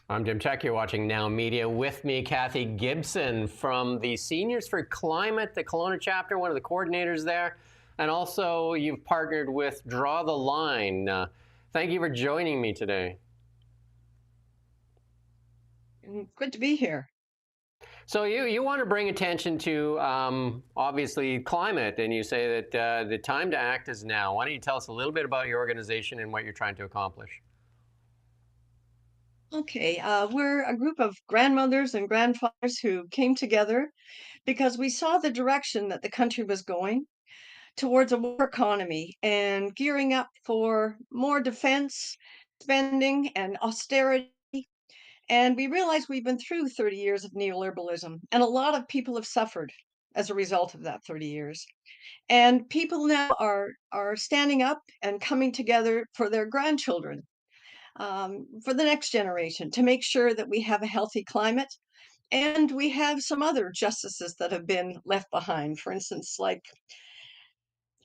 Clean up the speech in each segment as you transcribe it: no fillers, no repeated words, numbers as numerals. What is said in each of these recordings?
I'm Jim Check. You're watching Now Media. With me, Kathy Gibson from the Seniors for Climate, the Kelowna chapter, one of the coordinators there. And also, you've partnered with Draw the Line. Thank you for joining me today. Good to be here. So you want to bring attention to, obviously, climate, and you say that the time to act is now. Why don't you tell us a little bit about your organization and what you're trying to accomplish? Okay, we're a group of grandmothers and grandfathers who came together because we saw the direction that the country was going towards a war economy and gearing up for more defense spending and austerity. And we realized we've been through 30 years of neoliberalism, and a lot of people have suffered as a result of that 30 years. And people now are standing up and coming together for their grandchildren, for the next generation, to make sure that we have a healthy climate. And we have some other justices that have been left behind, for instance, like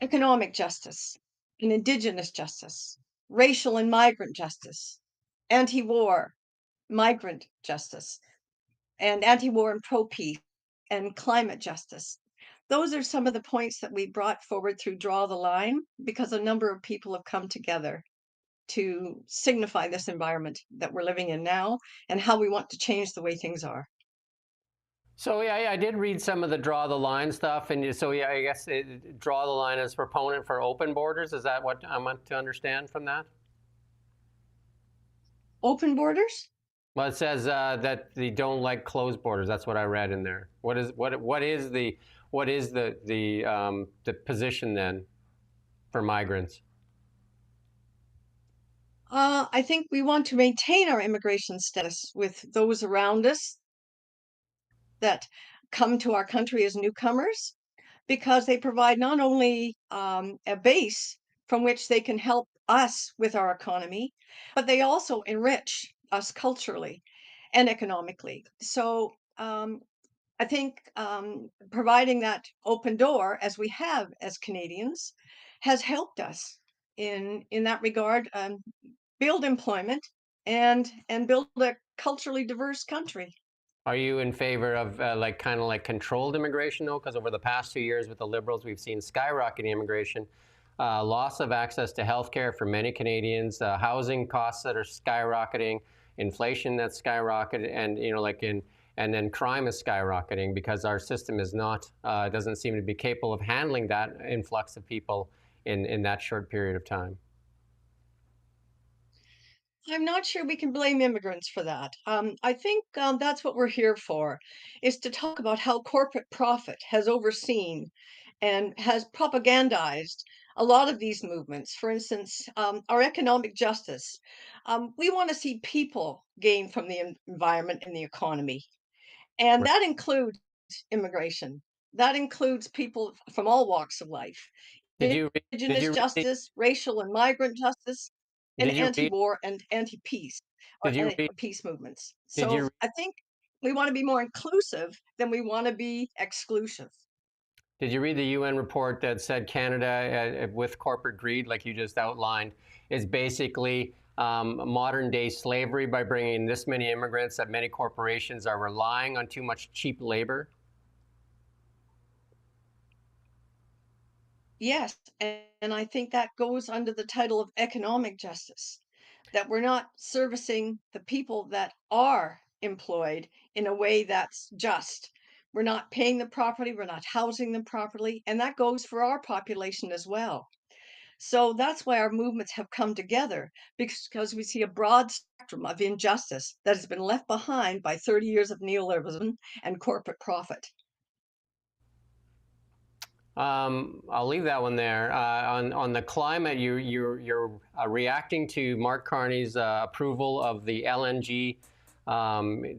economic justice and indigenous justice, racial and migrant justice, anti-war migrant justice, and anti-war and pro-peace, and climate justice. Those are some of the points that we brought forward through Draw the Line because a number of people have come together to signify this environment that we're living in now and how we want to change the way things are. So yeah, I did read some of the Draw the Line stuff, and so yeah, I guess Draw the Line as proponent for open borders. Is that what I meant to understand from that? Open borders? Well, it says that they don't like closed borders. That's what I read in there. What is the position then for migrants? I think we want to maintain our immigration status with those around us that come to our country as newcomers because they provide not only a base from which they can help us with our economy, but they also enrich us culturally and economically. So I think providing that open door, as we have as Canadians, has helped us in that regard, build employment and build a culturally diverse country. Are you in favor of like kind of like controlled immigration though? Because over the past 2 years with the Liberals, we've seen skyrocketing immigration, loss of access to healthcare for many Canadians, housing costs that are skyrocketing, inflation that's skyrocketed, and and then crime is skyrocketing because our system is not doesn't seem to be capable of handling that influx of people in that short period of time. I'm not sure we can blame immigrants for that. I think that's what we're here for, is to talk about how corporate profit has overseen and has propagandized a lot of these movements. For instance, our economic justice. We want to see people gain from the environment and the economy, and Right. that includes immigration. That includes people from all walks of life. Did you read, did Indigenous you read justice, racial and migrant justice, and did you read anti-war and anti-peace or did you read peace movements. did you So I think we want to be more inclusive than we want to be exclusive. Did you read the UN report that said Canada, with corporate greed, like you just outlined, is basically modern day slavery by bringing this many immigrants that many corporations are relying on too much cheap labor? Yes, and I think that goes under the title of economic justice, that we're not servicing the people that are employed in a way that's just. We're not paying them properly, we're not housing them properly, and that goes for our population as well. So that's why our movements have come together because we see a broad spectrum of injustice that has been left behind by 30 years of neoliberalism and corporate profit. I'll leave that one there. On the climate, you're reacting to Mark Carney's approval of the LNG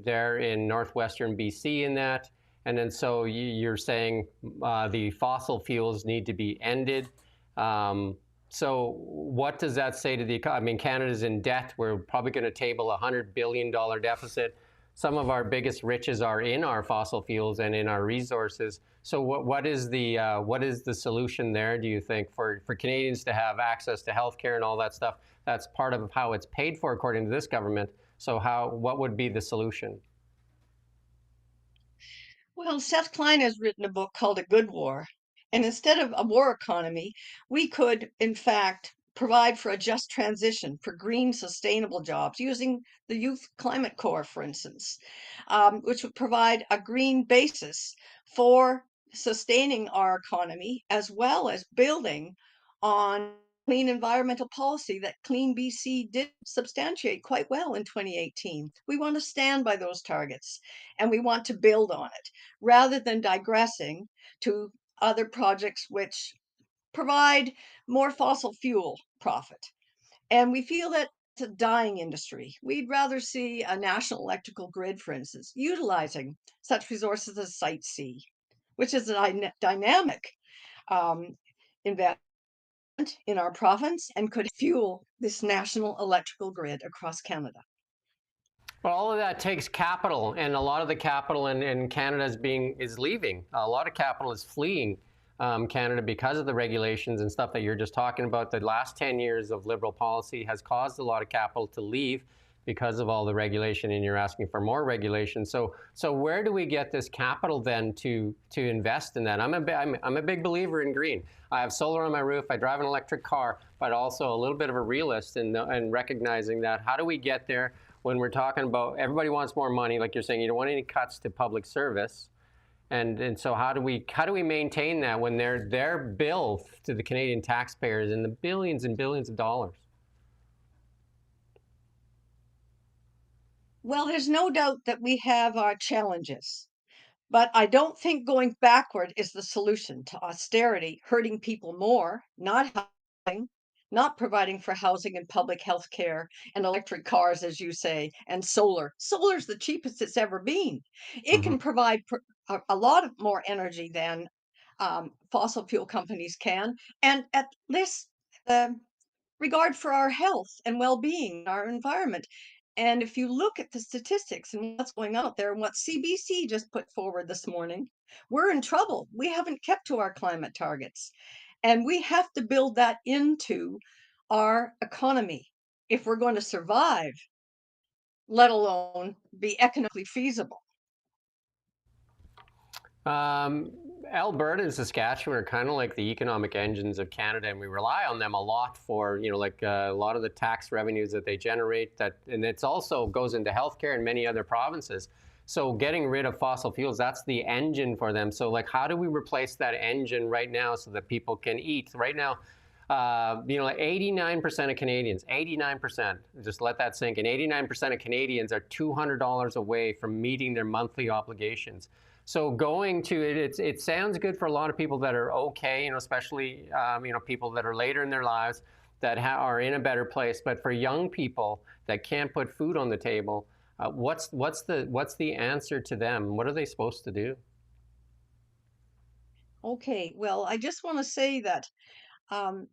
there in northwestern BC in that, and then so you're saying the fossil fuels need to be ended. So what does that say to the economy? I mean, Canada's in debt. We're probably going to table a $100 billion deficit. Some of our biggest riches are in our fossil fuels and in our resources. So what is the solution there? Do you think for Canadians to have access to healthcare and all that stuff? That's part of how it's paid for, according to this government. So what would be the solution? Well, Seth Klein has written a book called A Good War. And instead of a war economy, we could, in fact, provide for a just transition for green, sustainable jobs using the Youth Climate Corps, for instance, which would provide a green basis for sustaining our economy as well as building on clean environmental policy that Clean BC did substantiate quite well in 2018. We want to stand by those targets and we want to build on it rather than digressing to other projects which provide more fossil fuel profit. And we feel that it's a dying industry. We'd rather see a national electrical grid, for instance, utilizing such resources as Site C, which is a dynamic um, investment in our province and could fuel this national electrical grid across Canada. Well, all of that takes capital, and a lot of the capital in Canada is leaving. A lot of capital is fleeing Canada because of the regulations and stuff that you're just talking about. The last 10 years of Liberal policy has caused a lot of capital to leave because of all the regulation, and you're asking for more regulation. So where do we get this capital then to invest in that? I'm a big believer in green. I have solar on my roof. I drive an electric car, but also a little bit of a realist in recognizing that. How do we get there? When we're talking about everybody wants more money, like you're saying, you don't want any cuts to public service, and so how do we maintain that when their bill to the Canadian taxpayers in the billions and billions of dollars? Well, there's no doubt that we have our challenges. But I don't think going backward is the solution to austerity, hurting people more, not housing, not providing for housing and public health care and electric cars, as you say, and solar. Solar's the cheapest it's ever been. It Mm-hmm. can provide a lot of more energy than fossil fuel companies can, and at least regard for our health and well-being, our environment. And if you look at the statistics and what's going on out there and what CBC just put forward this morning, we're in trouble. We haven't kept to our climate targets. And we have to build that into our economy if we're going to survive, let alone be economically feasible. Um, Alberta and Saskatchewan are kind of like the economic engines of Canada, and we rely on them a lot for, like a lot of the tax revenues that they generate. And it's also goes into healthcare and many other provinces. So getting rid of fossil fuels, that's the engine for them. So like, how do we replace that engine right now so that people can eat? Right now, 89% of Canadians, 89%, just let that sink in, 89% of Canadians are $200 away from meeting their monthly obligations. So going to it, it sounds good for a lot of people that are okay, especially people that are later in their lives that are in a better place. But for young people that can't put food on the table, what's the answer to them? What are they supposed to do? Okay, well, I just want to say that um,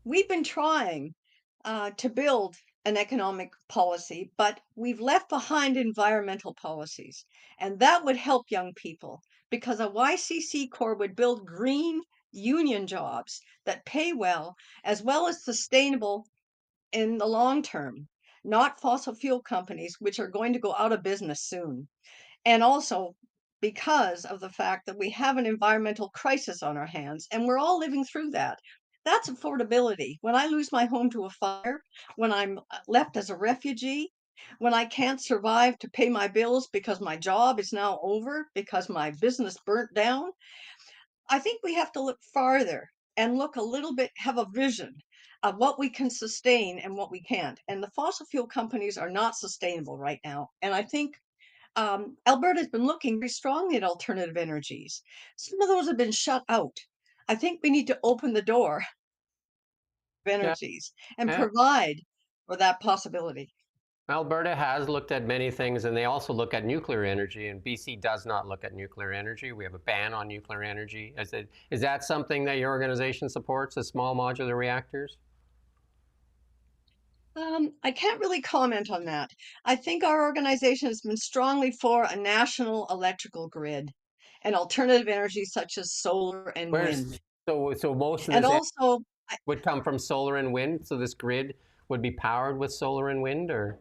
we've been trying to build an economic policy, but we've left behind environmental policies. And that would help young people because a YCC Corps would build green union jobs that pay well, as well as sustainable in the long term, not fossil fuel companies, which are going to go out of business soon. And also because of the fact that we have an environmental crisis on our hands and we're all living through that. That's affordability. When I lose my home to a fire, when I'm left as a refugee, when I can't survive to pay my bills because my job is now over, because my business burnt down, I think we have to look farther and look a little bit, have a vision of what we can sustain and what we can't. And the fossil fuel companies are not sustainable right now. And I think Alberta's been looking very strongly at alternative energies. Some of those have been shut out. I think we need to open the door of Yeah, energies and yeah. provide for that possibility. Alberta has looked at many things, and they also look at nuclear energy, and BC does not look at nuclear energy. We have a ban on nuclear energy. Is that something that your organization supports, the small modular reactors? I can't really comment on that. I think our organization has been strongly for a national electrical grid and alternative energies such as solar and Where's wind. so most of And this also, I, would come from solar and wind? So this grid would be powered with solar and wind, or?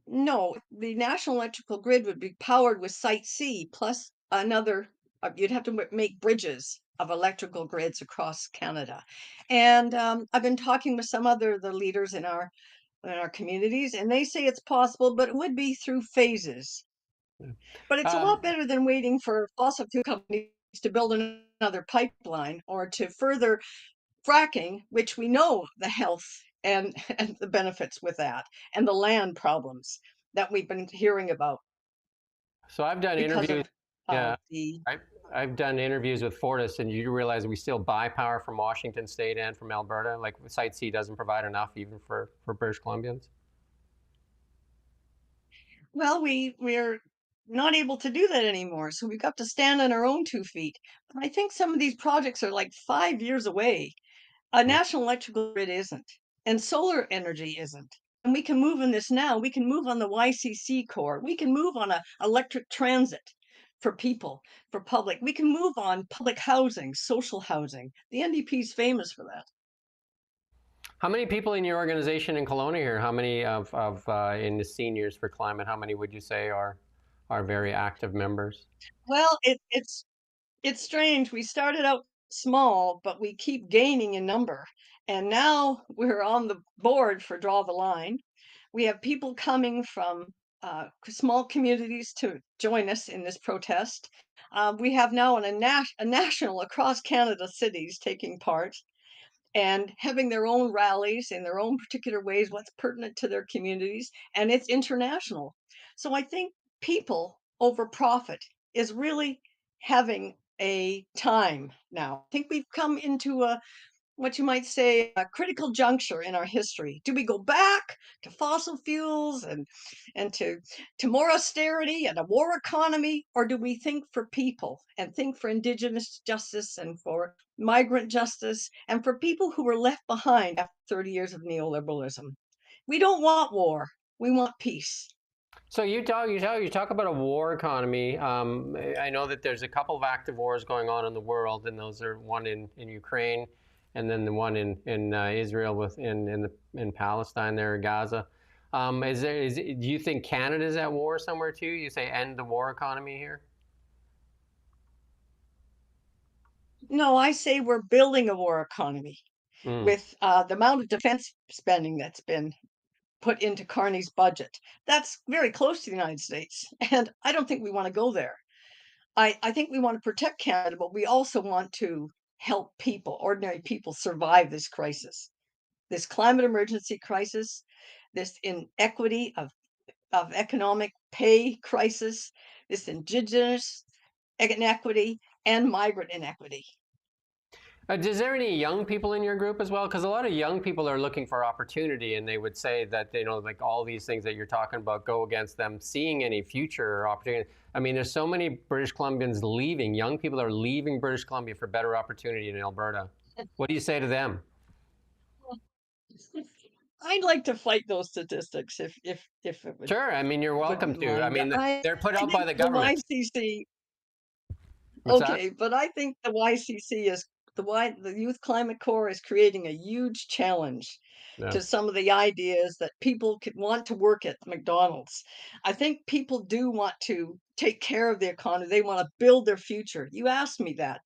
no, the national electrical grid would be powered with Site C plus another. You'd have to make bridges of electrical grids across Canada, and I've been talking with some other the leaders in our communities, and they say it's possible, but it would be through phases. But it's a lot Um, better than waiting for fossil fuel companies to build another pipeline or to further fracking, which we know the health and, and the benefits with that, and the land problems that we've been hearing about so I've done because interviews. of Yeah, the. I, I've done interviews with Fortis, and you realize we still buy power from Washington State and from Alberta. Like Site C doesn't provide enough even for British Columbians. Well, we're not able to do that anymore, so we've got to stand on our own 2 feet. But I think some of these projects are like 5 years away. A Mm. national electrical grid isn't, and solar energy isn't. And we can move in this now. We can move on the YCC core. We can move on a electric transit for people, for public. We can move on public housing, social housing. The NDP is famous for that. How many people in your organization in Kelowna here? How many of in the seniors for climate? How many would you say are very active members? Well, it's strange. We started out small, but we keep gaining in number. And now we're on the board for Draw the Line. We have people coming from small communities to join us in this protest. We have now a national across Canada cities taking part and having their own rallies in their own particular ways, what's pertinent to their communities, and it's international. So I think people over profit is really having a time now. I think we've come into a what you might say a critical juncture in our history. Do we go back to fossil fuels and to more austerity and a war economy, or do we think for people and think for Indigenous justice and for migrant justice and for people who were left behind after 30 years of neoliberalism? We don't want war. We want peace. So you talk about a war economy. I know that there's a couple of active wars going on in the world, and those are one in Ukraine, and then the one in Israel in Palestine there in Gaza. Do you think Canada's at war somewhere too? You say end the war economy here. No, I say we're building a war economy Mm. with the amount of defense spending that's been put into Carney's budget. That's very close to the United States, and I don't think we want to go there. I think we want to protect Canada, but we also want to help people, ordinary people, survive this crisis, this climate emergency crisis, this inequity of economic pay crisis, this Indigenous inequity, and migrant inequity. Is there any young people in your group as well? Because a lot of young people are looking for opportunity, and they would say that like all these things that you're talking about, go against them seeing any future opportunity. I mean, there's so many British Columbians leaving. Young people are leaving British Columbia for better opportunity in Alberta. What do you say to them? I'd like to fight those statistics if it Sure. I mean, you're would welcome be to. I mine. mean, they're put I out by think the the government. YCC. What's that? Okay, but I think the YCC is the Youth Climate Corps is creating a huge challenge Yeah. to some of the ideas that people could want to work at McDonald's. I think people do want to take care of the economy. They want to build their future. You asked me that.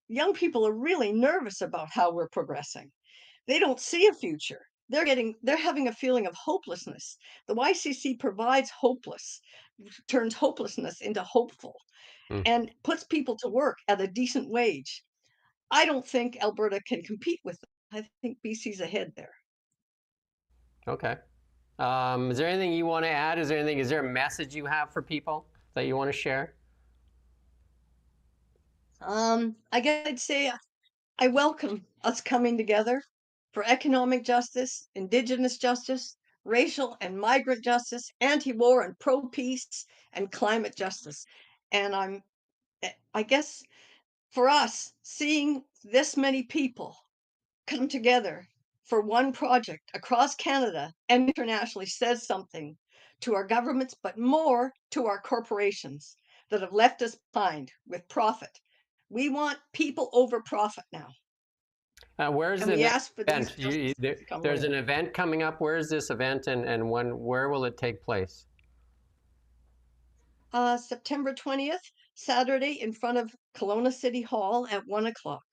Young people are really nervous about how we're progressing. They don't see a future. They're having a feeling of hopelessness. The YCC provides turns hopelessness into hopeful Mm. and puts people to work at a decent wage. I don't think Alberta can compete with them. I think BC's ahead there. Okay. Is there anything you want to add? Is there a message you have for people that you want to share? I guess I'd say I welcome us coming together for economic justice, Indigenous justice, racial and migrant justice, anti-war and pro-peace, and climate justice. And I guess for us, seeing this many people come together for one project across Canada and internationally says something to our governments, but more to our corporations that have left us behind with profit, We want people over profit now, Where's and the we next ask for these event? justices to come There's over. an event coming up. Where is this event, and where will it take place? September 20th, Saturday, in front of Kelowna City Hall at 1 o'clock.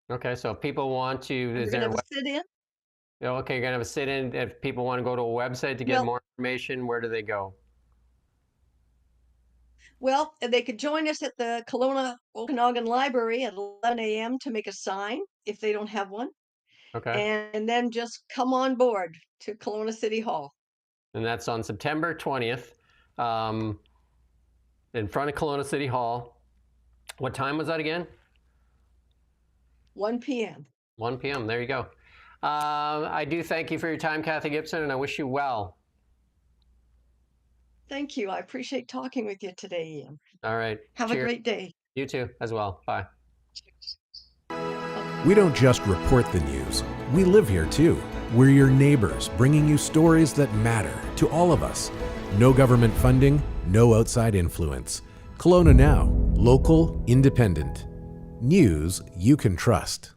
Okay, so if people want to, And is we're going there to a have a sit-in. okay, you're gonna have a sit-in. If people want to go to a website to get Well, more information, where do they go? well, they could join us at the Kelowna Okanagan Library at 11 a.m. to make a sign if they don't have one, Okay, and then just come on board to Kelowna City Hall, and that's on September 20th, um, in front of Kelowna City Hall. What time was that again? 1 p.m. 1 p.m. There you go. I do thank you for your time, Kathy Gibson, and I wish you well. Thank you. I appreciate talking with you today, Ian. All right. Have a Cheers. great day. You too, as well. Bye. We don't just report the news, we live here too. We're your neighbors, bringing you stories that matter to all of us. No government funding, no outside influence. Kelowna Now, local, independent. News you can trust.